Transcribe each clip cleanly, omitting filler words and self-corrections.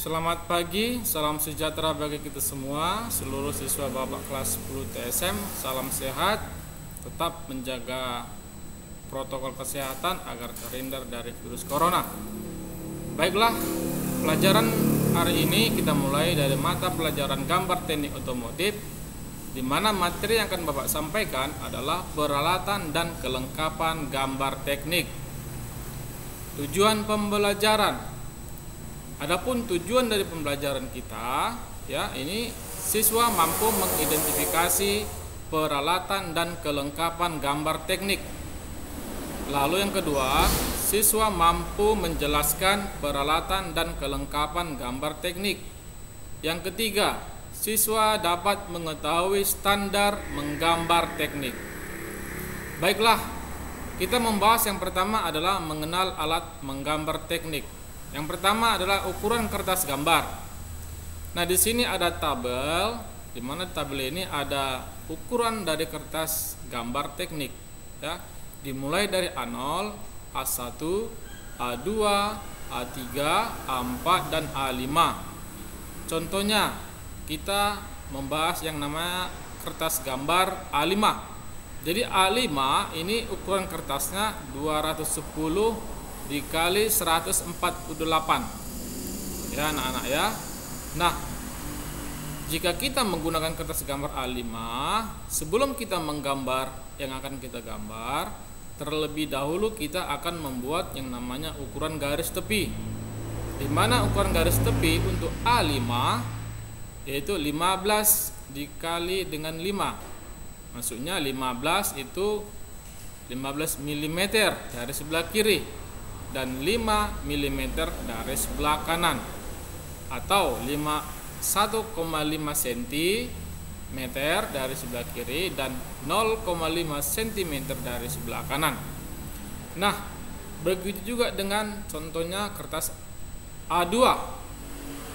Selamat pagi, salam sejahtera bagi kita semua, seluruh siswa babak kelas 10 TSM. Salam sehat, tetap menjaga protokol kesehatan agar terhindar dari virus corona. Baiklah, pelajaran hari ini kita mulai dari mata pelajaran gambar teknik otomotif, di mana materi yang akan Bapak sampaikan adalah peralatan dan kelengkapan gambar teknik. Tujuan pembelajaran. Adapun tujuan dari pembelajaran kita, ya, ini siswa mampu mengidentifikasi peralatan dan kelengkapan gambar teknik. Lalu yang kedua, siswa mampu menjelaskan peralatan dan kelengkapan gambar teknik. Yang ketiga, siswa dapat mengetahui standar menggambar teknik. Baiklah, kita membahas yang pertama adalah mengenal alat menggambar teknik. Yang pertama adalah ukuran kertas gambar. Nah, di sini ada tabel, di mana tabel ini ada ukuran dari kertas gambar teknik, ya. Dimulai dari A0, A1, A2, A3, A4 dan A5. Contohnya, kita membahas yang namanya kertas gambar A5. Jadi A5 ini ukuran kertasnya 210 dikali 148, ya anak-anak ya. Nah, jika kita menggunakan kertas gambar A5, sebelum kita menggambar yang akan kita gambar, terlebih dahulu kita akan membuat yang namanya ukuran garis tepi, di mana ukuran garis tepi untuk A5 yaitu 15 dikali dengan 5. Maksudnya 15 itu 15 mm dari sebelah kiri dan 5 mm dari sebelah kanan, atau 1,5 cm dari sebelah kiri dan 0,5 cm dari sebelah kanan. Nah, begitu juga dengan contohnya kertas A2.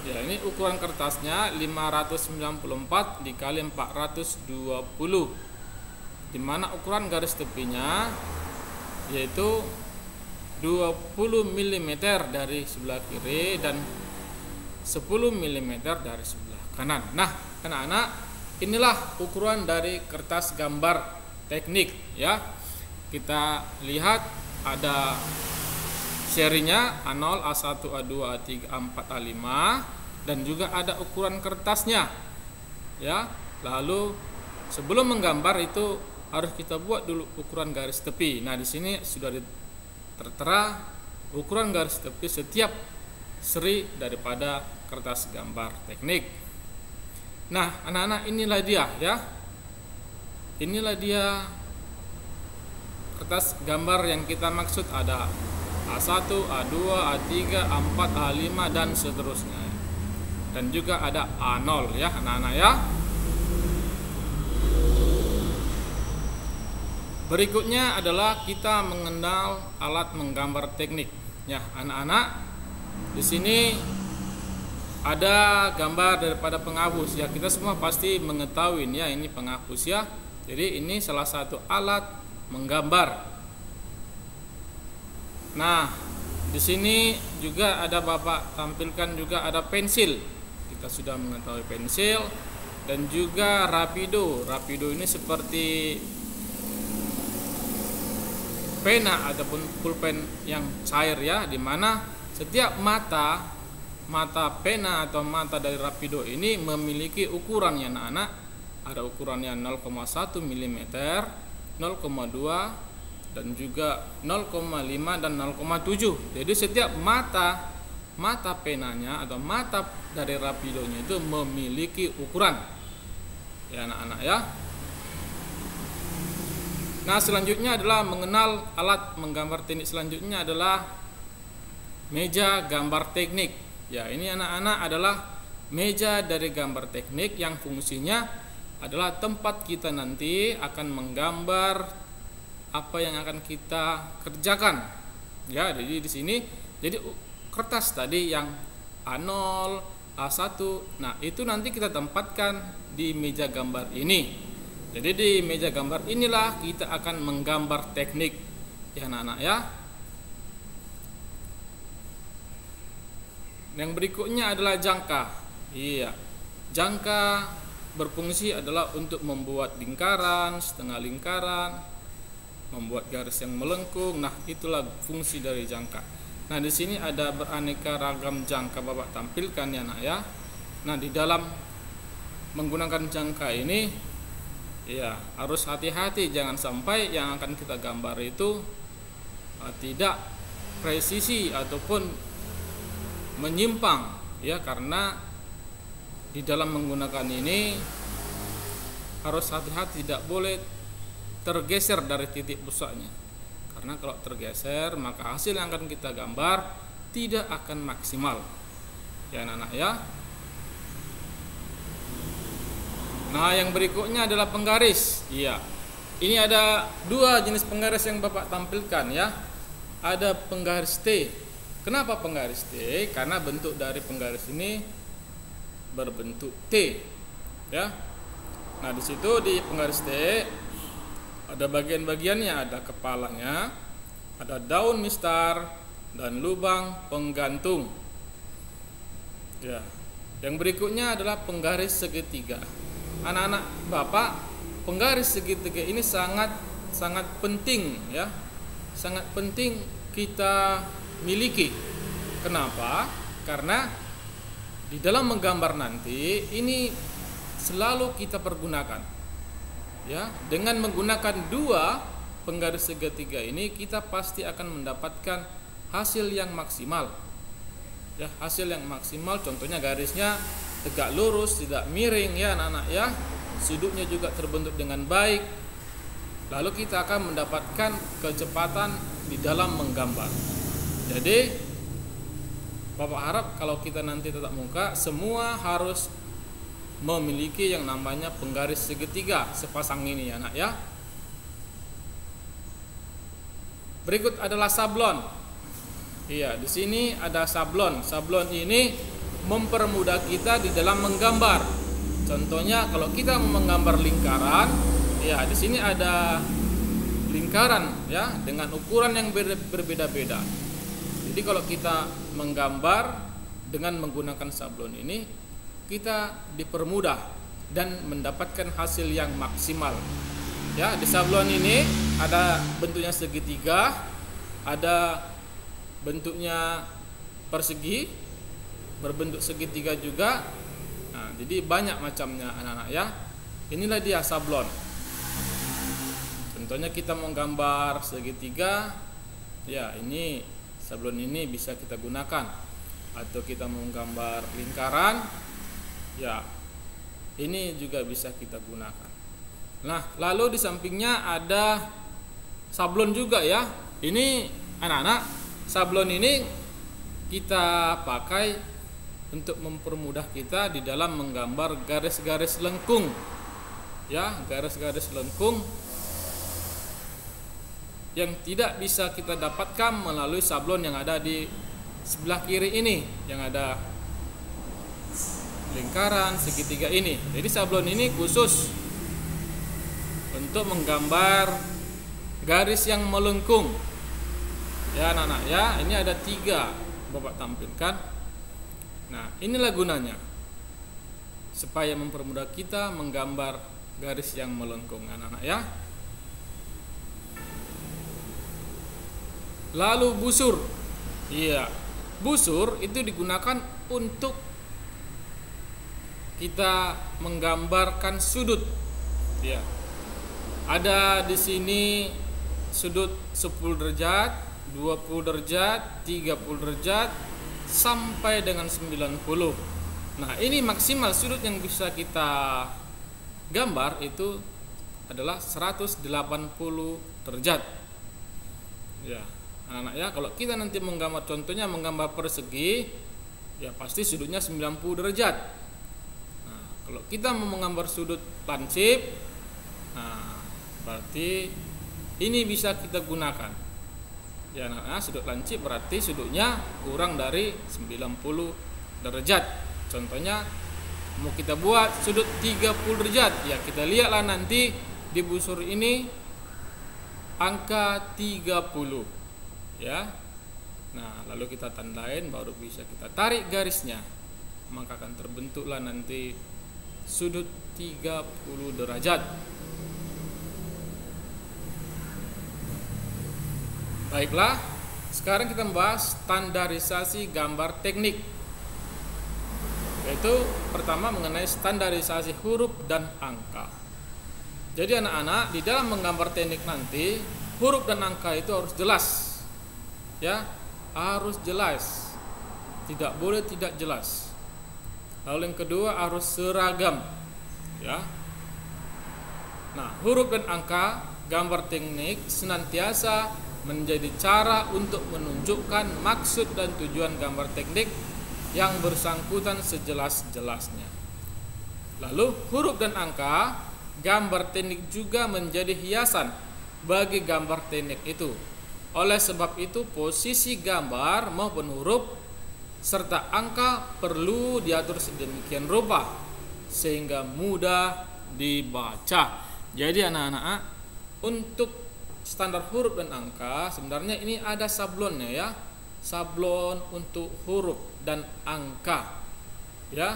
Ya, ini ukuran kertasnya 594 dikali 420, di mana ukuran garis tepinya yaitu 20 mm dari sebelah kiri dan 10 mm dari sebelah kanan. Nah, anak-anak, inilah ukuran dari kertas gambar teknik, ya. Kita lihat ada serinya A0, A1, A2, A3, A4, A5, dan juga ada ukuran kertasnya, ya. Lalu sebelum menggambar itu harus kita buat dulu ukuran garis tepi. Nah, di sini sudah tertera ukuran garis tepi setiap seri daripada kertas gambar teknik. Nah, anak-anak, inilah dia, ya. Inilah dia kertas gambar yang kita maksud, ada A1, A2, A3, A4, A5 dan seterusnya. Dan juga ada A0, ya anak-anak ya. Berikutnya adalah kita mengenal alat menggambar teknik. Ya, anak-anak, di sini ada gambar daripada penghapus. Ya, kita semua pasti mengetahui ya, ini penghapus ya. Jadi ini salah satu alat menggambar. Nah, di sini juga ada Bapak tampilkan juga ada pensil. Kita sudah mengetahui pensil dan juga rapido. Rapido ini seperti pena ataupun pulpen yang cair, ya, di mana setiap mata pena atau mata dari rapido ini memiliki ukuran, ya anak-anak. Ada ukurannya 0,1 mm, 0,2 dan juga 0,5 dan 0,7. Jadi setiap mata penanya atau mata dari rapidonya itu memiliki ukuran, ya anak-anak ya. Nah, selanjutnya adalah mengenal alat menggambar teknik. Selanjutnya adalah meja gambar teknik. Ya, ini anak-anak adalah meja dari gambar teknik yang fungsinya adalah tempat kita nanti akan menggambar apa yang akan kita kerjakan. Ya, jadi di sini jadi kertas tadi yang A0, A1. Nah, itu nanti kita tempatkan di meja gambar ini. Jadi di meja gambar inilah kita akan menggambar teknik, ya anak-anak ya. Yang berikutnya adalah jangka. Iya. Jangka berfungsi adalah untuk membuat lingkaran, setengah lingkaran, membuat garis yang melengkung. Nah, itulah fungsi dari jangka. Nah, di sini ada beraneka ragam jangka Bapak tampilkan ya, Nak ya. Nah, di dalam menggunakan jangka ini ya harus hati-hati, jangan sampai yang akan kita gambar itu tidak presisi ataupun menyimpang ya, karena di dalam menggunakan ini harus hati-hati, tidak boleh tergeser dari titik pusatnya, karena kalau tergeser maka hasil yang akan kita gambar tidak akan maksimal ya anak-anak ya. Nah, yang berikutnya adalah penggaris. Iya, ini ada dua jenis penggaris yang Bapak tampilkan ya. Ada penggaris T. Kenapa penggaris T? Karena bentuk dari penggaris ini berbentuk T, ya. Nah, di situ di penggaris T ada bagian-bagiannya, ada kepalanya, ada daun mistar dan lubang penggantung. Ya. Yang berikutnya adalah penggaris segitiga. Anak-anak Bapak, penggaris segitiga ini sangat penting ya. Sangat penting kita miliki. Kenapa? Karena di dalam menggambar nanti ini selalu kita pergunakan. Ya, dengan menggunakan dua penggaris segitiga ini kita pasti akan mendapatkan hasil yang maksimal. Ya, hasil yang maksimal contohnya garisnya tegak lurus, tidak miring ya anak-anak ya. Sudutnya juga terbentuk dengan baik. Lalu kita akan mendapatkan kecepatan di dalam menggambar. Jadi Bapak harap kalau kita nanti tatap muka semua harus memiliki yang namanya penggaris segitiga sepasang ini ya anak ya. Berikut adalah sablon. Iya, di sini ada sablon. Sablon ini mempermudah kita di dalam menggambar. Contohnya kalau kita menggambar lingkaran, ya di sini ada lingkaran ya dengan ukuran yang berbeda-beda. Jadi kalau kita menggambar dengan menggunakan sablon ini, kita dipermudah dan mendapatkan hasil yang maksimal. Ya, di sablon ini ada bentuknya segitiga, ada bentuknya persegi, berbentuk segitiga juga. Nah, jadi banyak macamnya anak-anak ya. Inilah dia sablon. Contohnya kita mau gambar segitiga, ya ini sablon ini bisa kita gunakan. Atau kita mau gambar lingkaran, ya ini juga bisa kita gunakan. Nah, lalu di sampingnya ada sablon juga ya. Ini anak-anak, sablon ini kita pakai untuk mempermudah kita di dalam menggambar garis-garis lengkung. Ya, garis-garis lengkung yang tidak bisa kita dapatkan melalui sablon yang ada di sebelah kiri ini, yang ada lingkaran segitiga ini. Jadi sablon ini khusus untuk menggambar garis yang melengkung. Ya anak-anak ya, ini ada 3 Bapak tampilkan. Nah, inilah gunanya supaya mempermudah kita menggambar garis yang melengkung anak-anak ya. Lalu busur. Iya, busur itu digunakan untuk kita menggambarkan sudut. Ya. Ada di sini sudut 10 derajat, 20 derajat, 30 derajat sampai dengan 90. Nah, ini maksimal sudut yang bisa kita gambar itu adalah 180 derajat. Ya. Anak-anak ya, kalau kita nanti menggambar contohnya menggambar persegi, ya pasti sudutnya 90 derajat. Nah, kalau kita mau menggambar sudut lancip, nah berarti ini bisa kita gunakan. Ya anak-anak, sudut lancip berarti sudutnya kurang dari 90 derajat. Contohnya mau kita buat sudut 30 derajat, ya kita lihatlah nanti di busur ini angka 30. Ya, Nah, lalu kita tandain, baru bisa kita tarik garisnya, maka akan terbentuklah nanti sudut 30 derajat. Baiklah, sekarang kita membahas standarisasi gambar teknik, yaitu pertama mengenai standarisasi huruf dan angka. Jadi anak-anak, di dalam menggambar teknik nanti, huruf dan angka itu harus jelas, ya, harus jelas, tidak boleh tidak jelas. Lalu yang kedua harus seragam, ya. Nah, huruf dan angka gambar teknik senantiasa menjadi cara untuk menunjukkan maksud dan tujuan gambar teknik yang bersangkutan sejelas-jelasnya. Lalu huruf dan angka gambar teknik juga menjadi hiasan bagi gambar teknik itu. Oleh sebab itu, posisi gambar maupun huruf serta angka perlu diatur sedemikian rupa sehingga mudah dibaca. Jadi anak-anak, untuk standar huruf dan angka sebenarnya ini ada sablonnya, ya. Sablon untuk huruf dan angka, ya.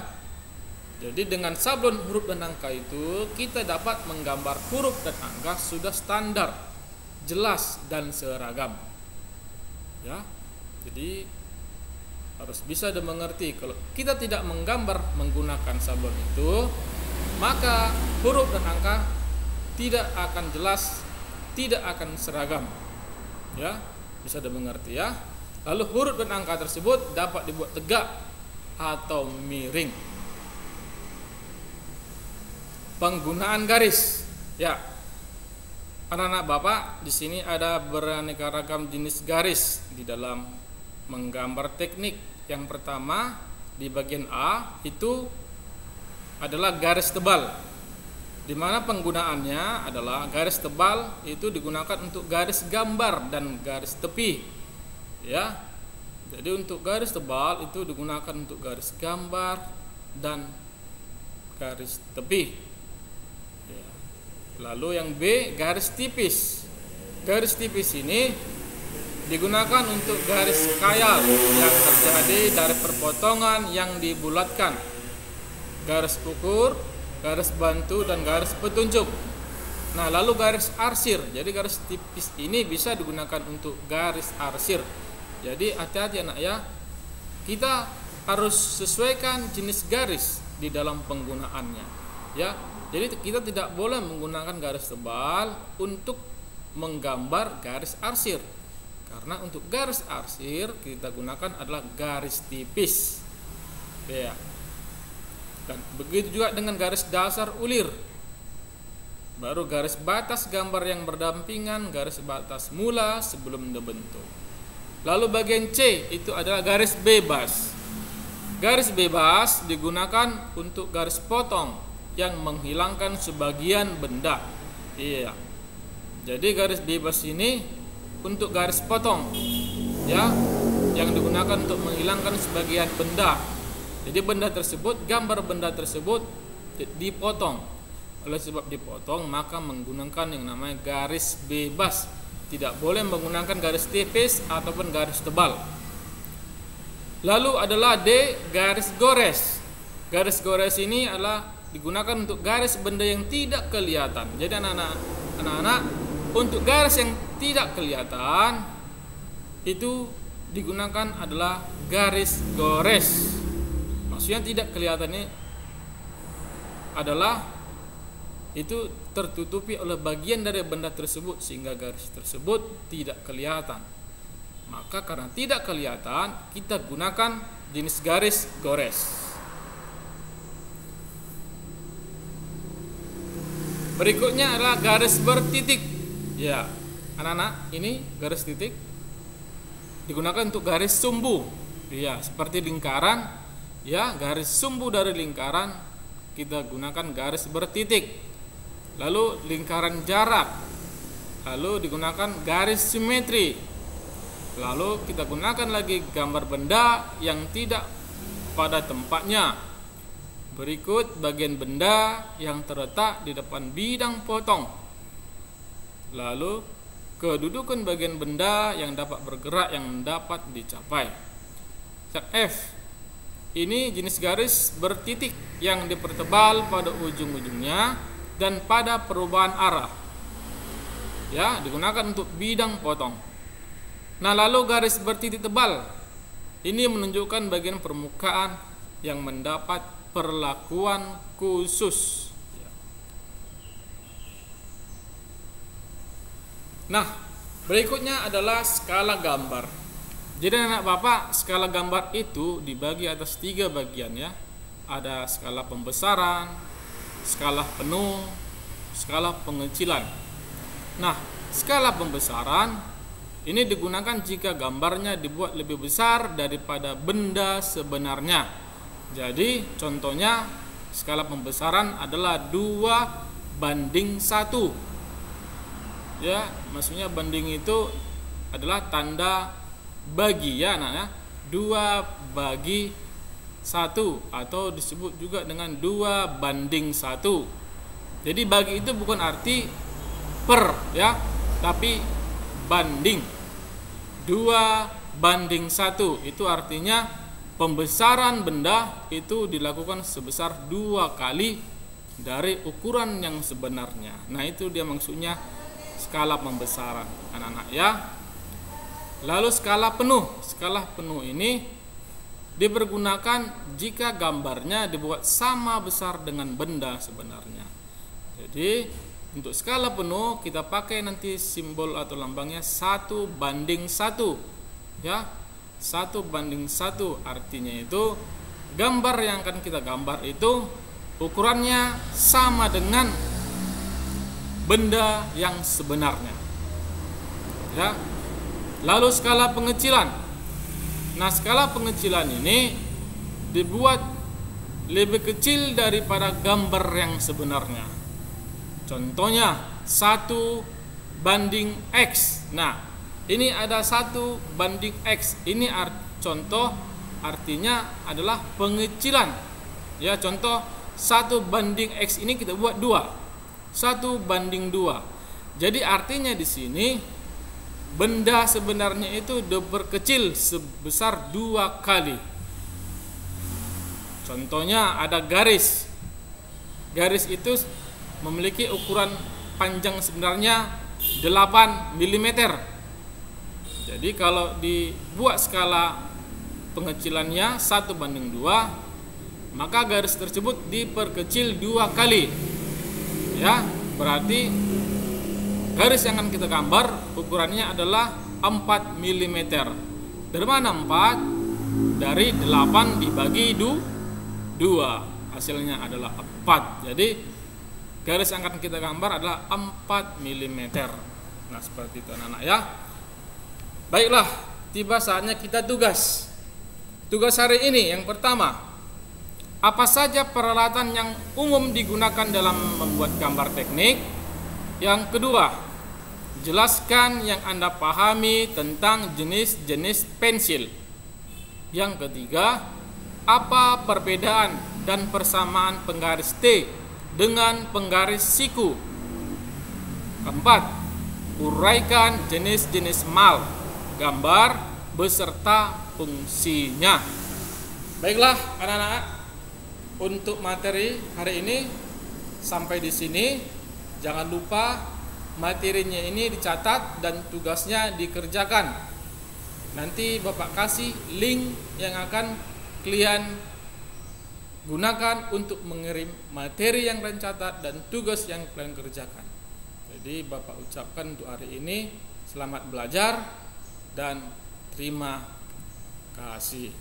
Jadi dengan sablon huruf dan angka itu kita dapat menggambar huruf dan angka sudah standar, jelas dan seragam, ya. Jadi harus bisa dimengerti. Kalau kita tidak menggambar menggunakan sablon itu, maka huruf dan angka tidak akan jelas, tidak akan seragam, ya. Bisa dimengerti, ya. Lalu huruf dan angka tersebut dapat dibuat tegak atau miring. Penggunaan garis, ya. Anak-anak Bapak, di sini ada beraneka ragam jenis garis di dalam menggambar teknik. Yang pertama di bagian A itu adalah garis tebal, di mana penggunaannya adalah garis tebal itu digunakan untuk garis gambar dan garis tepi, ya. Jadi untuk garis tebal itu digunakan untuk garis gambar dan garis tepi, ya. Lalu yang B, garis tipis. Garis tipis ini digunakan untuk garis khayal yang terjadi dari perpotongan yang dibulatkan, garis ukur, garis bantu, dan garis petunjuk. Nah, lalu garis arsir. Jadi garis tipis ini bisa digunakan untuk garis arsir. Jadi hati-hati anak, ya. Kita harus sesuaikan jenis garis di dalam penggunaannya, ya. Jadi kita tidak boleh menggunakan garis tebal untuk menggambar garis arsir. Karena untuk garis arsir kita gunakan adalah garis tipis, ya. Dan begitu juga dengan garis dasar ulir. Baru garis batas gambar yang berdampingan, garis batas mula sebelum dibentuk. Lalu bagian C itu adalah garis bebas. Garis bebas digunakan untuk garis potong yang menghilangkan sebagian benda, iya. Jadi garis bebas ini untuk garis potong, ya, yang digunakan untuk menghilangkan sebagian benda. Jadi benda tersebut, gambar benda tersebut dipotong. Oleh sebab dipotong, maka menggunakan yang namanya garis bebas. Tidak boleh menggunakan garis tipis ataupun garis tebal. Lalu adalah D, garis gores. Garis gores ini adalah digunakan untuk garis benda yang tidak kelihatan. Jadi anak-anak, untuk garis yang tidak kelihatan itu digunakan adalah garis gores. Maksudnya tidak kelihatan ini adalah itu tertutupi oleh bagian dari benda tersebut sehingga garis tersebut tidak kelihatan. Maka karena tidak kelihatan, kita gunakan jenis garis gores. Berikutnya adalah garis bertitik. Ya, anak-anak, ini garis titik digunakan untuk garis sumbu. Ya, seperti lingkaran, ya, garis sumbu dari lingkaran kita gunakan garis bertitik. Lalu lingkaran jarak, lalu digunakan garis simetri. Lalu kita gunakan lagi gambar benda yang tidak pada tempatnya. Berikut bagian benda yang terletak di depan bidang potong. Lalu kedudukan bagian benda yang dapat bergerak yang dapat dicapai. F. Ini jenis garis bertitik yang dipertebal pada ujung-ujungnya dan pada perubahan arah. Ya, digunakan untuk bidang potong. Nah, lalu garis bertitik tebal ini menunjukkan bagian permukaan yang mendapat perlakuan khusus. Nah, berikutnya adalah skala gambar. Jadi anak bapak, skala gambar itu dibagi atas 3 bagian ya. Ada skala pembesaran, skala penuh, skala pengecilan. Nah, skala pembesaran ini digunakan jika gambarnya dibuat lebih besar daripada benda sebenarnya. Jadi contohnya skala pembesaran adalah 2:1. Ya, maksudnya banding itu adalah tanda bagi ya anak ya. 2/1 atau disebut juga dengan 2:1. Jadi bagi itu bukan arti per ya, tapi banding. 2:1 itu artinya pembesaran benda itu dilakukan sebesar 2 kali dari ukuran yang sebenarnya. Nah, itu dia maksudnya skala pembesaran anak-anak ya. Lalu skala penuh. Skala penuh ini dipergunakan jika gambarnya dibuat sama besar dengan benda sebenarnya. Jadi untuk skala penuh kita pakai nanti simbol atau lambangnya 1:1 ya. 1:1 artinya itu gambar yang akan kita gambar itu ukurannya sama dengan benda yang sebenarnya ya. Lalu skala pengecilan. Nah, skala pengecilan ini dibuat lebih kecil daripada gambar yang sebenarnya. Contohnya 1:X. Nah, ini ada 1:X. Ini contoh artinya adalah pengecilan ya. Contoh 1:X ini kita buat 2. 1:2. Jadi artinya di sini benda sebenarnya itu diperkecil sebesar 2 kali. Contohnya ada garis. Garis itu memiliki ukuran panjang sebenarnya 8 mm. Jadi kalau dibuat skala pengecilannya 1:2, maka garis tersebut diperkecil 2 kali. Ya, berarti garis yang akan kita gambar ukurannya adalah 4 mm. Dari mana 4? Dari 8 dibagi 2. Hasilnya adalah 4. Jadi garis yang akan kita gambar adalah 4 mm. Nah, seperti itu anak-anak ya. Baiklah, tiba saatnya kita tugas. Tugas hari ini yang pertama, apa saja peralatan yang umum digunakan dalam membuat gambar teknik? Yang kedua, jelaskan yang Anda pahami tentang jenis-jenis pensil. Yang ketiga, apa perbedaan dan persamaan penggaris T dengan penggaris siku? Keempat, uraikan jenis-jenis mal gambar beserta fungsinya. Baiklah anak-anak, untuk materi hari ini sampai di sini. Jangan lupa materinya ini dicatat dan tugasnya dikerjakan. Nanti Bapak kasih link yang akan kalian gunakan untuk mengirim materi yang kalian catat dan tugas yang kalian kerjakan. Jadi Bapak ucapkan untuk hari ini selamat belajar dan terima kasih.